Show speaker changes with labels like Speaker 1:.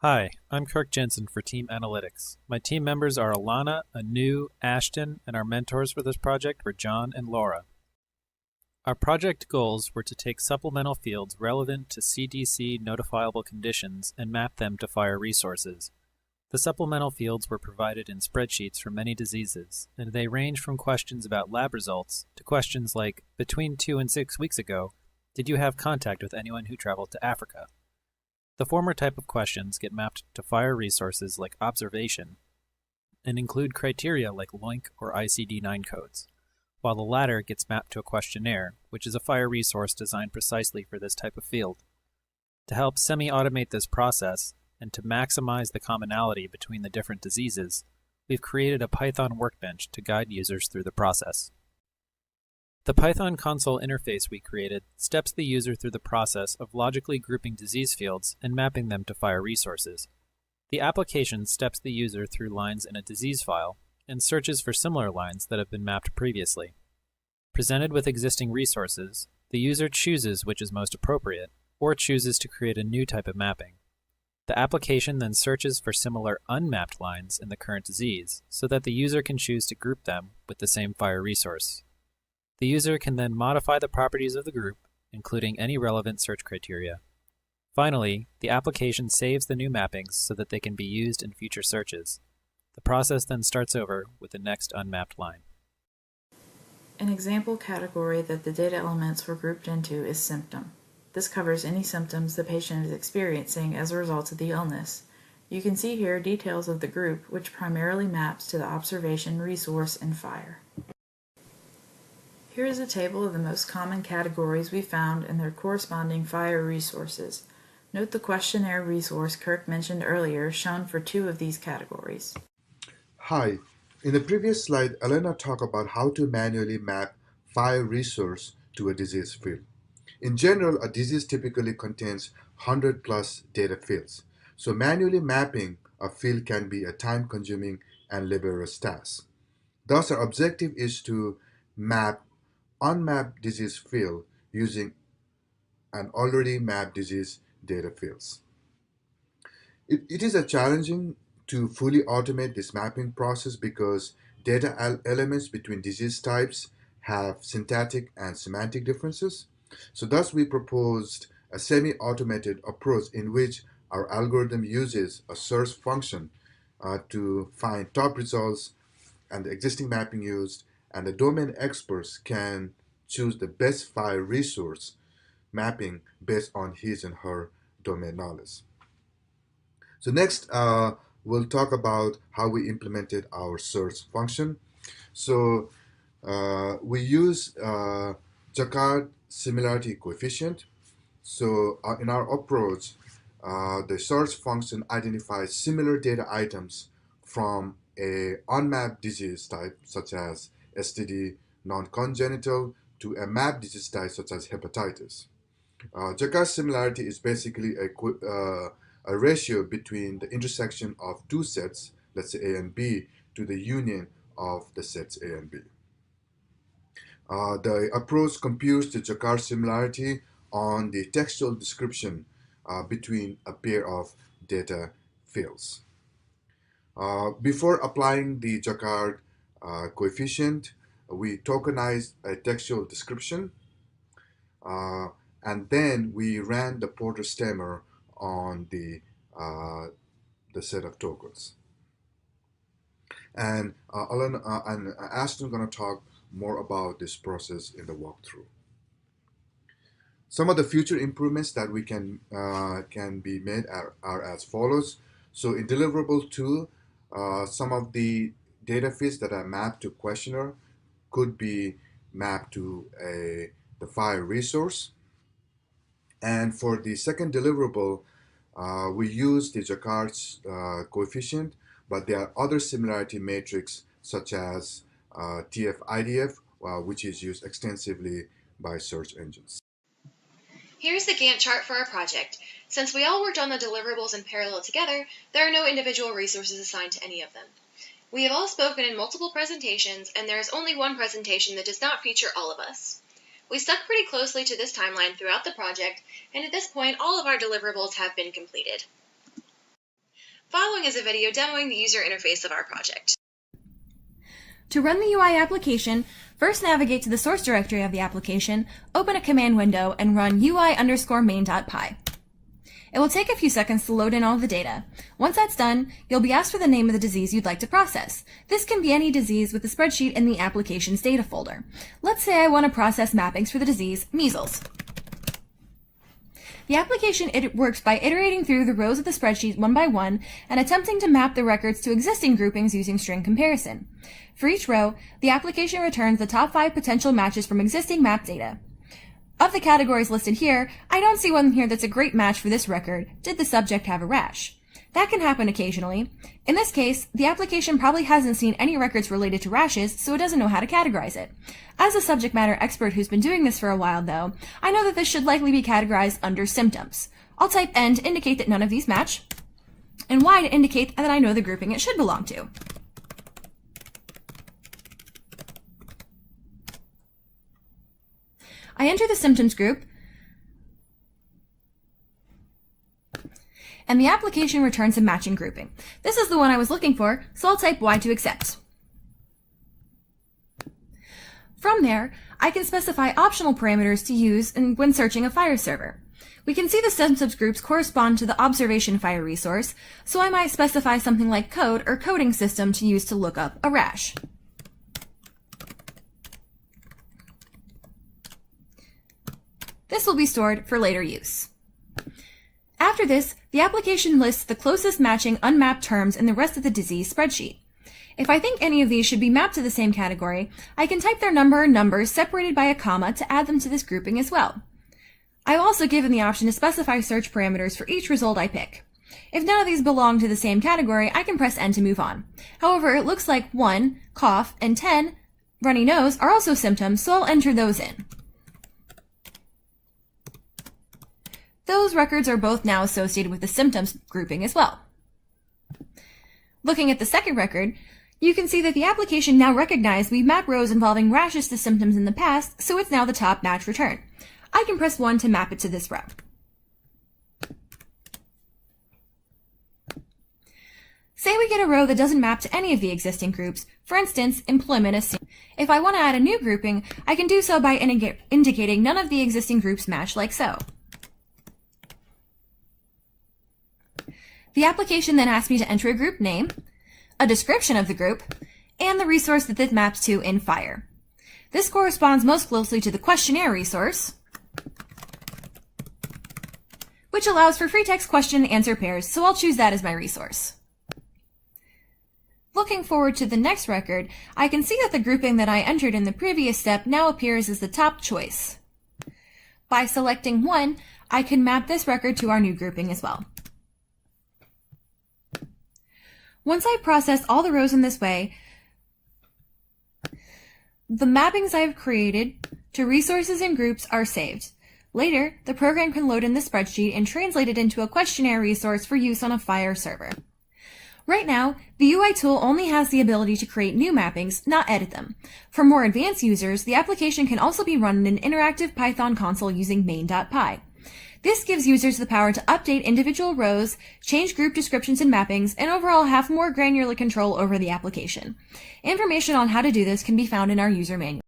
Speaker 1: Hi, I'm Kirk Jensen for Team Analytics. My team members are Alana, Anu, Ashton, and our mentors for this project were John and Laura. Our project goals were to take supplemental fields relevant to CDC notifiable conditions and map them to fire resources. The supplemental fields were provided in spreadsheets for many diseases, and they range from questions about lab results to questions like, between 2 and 6 weeks ago, did you have contact with anyone who traveled to Africa? The former type of questions get mapped to fire resources like observation and include criteria like LOINC or ICD-9 codes, while the latter gets mapped to a questionnaire, which is a fire resource designed precisely for this type of field. To help semi-automate this process and to maximize the commonality between the different diseases, we've created a Python workbench to guide users through the process. The Python console interface we created steps the user through the process of logically grouping disease fields and mapping them to fire resources. The application steps the user through lines in a disease file and searches for similar lines that have been mapped previously. Presented with existing resources, the user chooses which is most appropriate, or chooses to create a new type of mapping. The application then searches for similar unmapped lines in the current disease so that the user can choose to group them with the same fire resource. The user can then modify the properties of the group, including any relevant search criteria. Finally, the application saves the new mappings so that they can be used in future searches. The process then starts over with the next unmapped line.
Speaker 2: An example category that the data elements were grouped into is symptom. This covers any symptoms the patient is experiencing as a result of the illness. You can see here details of the group, which primarily maps to the observation resource in FIRE. Here is a table of the most common categories we found and their corresponding FIRE resources. Note the questionnaire resource Kirk mentioned earlier shown for 2 of these categories.
Speaker 3: Hi, in the previous slide, Elena talked about how to manually map file resource to a disease field. In general, a disease typically contains 100 plus data fields. So manually mapping a field can be a time-consuming and laborious task. Thus, our objective is to map unmapped disease field using an already mapped disease data fields. It is a challenging to fully automate this mapping process because data elements between disease types have syntactic and semantic differences. So thus we proposed a semi-automated approach in which our algorithm uses a search function to find top results and the existing mapping used, and the domain experts can choose the best file resource mapping based on his and her domain knowledge. So next, we'll talk about how we implemented our search function. So we use Jacquard similarity coefficient. So in our approach, the search function identifies similar data items from a unmapped disease type, such as STD non-congenital, to a mapped disease type, such as hepatitis. Jacquard similarity is basically a ratio between the intersection of two sets, let's say A and B, to the union of the sets A and B. The approach computes the Jacquard similarity on the textual description between a pair of data fields. Before applying the Jacquard coefficient, we tokenize a textual description, and then we ran the Porter stemmer on the set of tokens. And Alan and Ashton are going to talk more about this process in the walkthrough. Some of the future improvements that we can be made are as follows. So in deliverable 2, some of the data feeds that are mapped to questionnaire could be mapped to the file resource. And for the second deliverable, we use the Jacquard coefficient, but there are other similarity matrix such as TF-IDF, which is used extensively by search engines.
Speaker 4: Here's the Gantt chart for our project. Since we all worked on the deliverables in parallel together, there are no individual resources assigned to any of them. We have all spoken in multiple presentations, and there is only one presentation that does not feature all of us. We stuck pretty closely to this timeline throughout the project, and at this point all of our deliverables have been completed. Following is a video demoing the user interface of our project.
Speaker 5: To run the UI application, first navigate to the source directory of the application, open a command window, and run UI_main.py. It will take a few seconds to load in all the data. Once that's done, you'll be asked for the name of the disease you'd like to process. This can be any disease with the spreadsheet in the application's data folder. Let's say I want to process mappings for the disease measles. The application works by iterating through the rows of the spreadsheet one by one and attempting to map the records to existing groupings using string comparison. For each row, the application returns the top 5 potential matches from existing map data. Of the categories listed here, I don't see one here that's a great match for this record. Did the subject have a rash? That can happen occasionally. In this case, the application probably hasn't seen any records related to rashes, so it doesn't know how to categorize it. As a subject matter expert who's been doing this for a while, though, I know that this should likely be categorized under symptoms. I'll type N to indicate that none of these match, and Y to indicate that I know the grouping it should belong to. I enter the symptoms group, and the application returns a matching grouping. This is the one I was looking for, so I'll type Y to accept. From there, I can specify optional parameters to use when searching a FHIR server. We can see the symptoms groups correspond to the observation FHIR resource, so I might specify something like code or coding system to use to look up a rash. This will be stored for later use. After this, the application lists the closest matching unmapped terms in the rest of the disease spreadsheet. If I think any of these should be mapped to the same category, I can type their number or numbers separated by a comma to add them to this grouping as well. I've also given the option to specify search parameters for each result I pick. If none of these belong to the same category, I can press N to move on. However, it looks like 1, cough, and 10, runny nose, are also symptoms, so I'll enter those in. Those records are both now associated with the symptoms grouping as well. Looking at the second record, you can see that the application now recognized we mapped rows involving rashes to symptoms in the past, so it's now the top match return. I can press 1 to map it to this row. Say we get a row that doesn't map to any of the existing groups, for instance, employment is seen. If I want to add a new grouping, I can do so by indicating none of the existing groups match like so. The application then asks me to enter a group name, a description of the group, and the resource that this maps to in FHIR. This corresponds most closely to the questionnaire resource, which allows for free text question and answer pairs, so I'll choose that as my resource. Looking forward to the next record, I can see that the grouping that I entered in the previous step now appears as the top choice. By selecting 1, I can map this record to our new grouping as well. Once I process all the rows in this way, the mappings I've created to resources and groups are saved. Later, the program can load in the spreadsheet and translate it into a questionnaire resource for use on a FHIR server. Right now, the UI tool only has the ability to create new mappings, not edit them. For more advanced users, the application can also be run in an interactive Python console using main.py. This gives users the power to update individual rows, change group descriptions and mappings, and overall have more granular control over the application. Information on how to do this can be found in our user manual.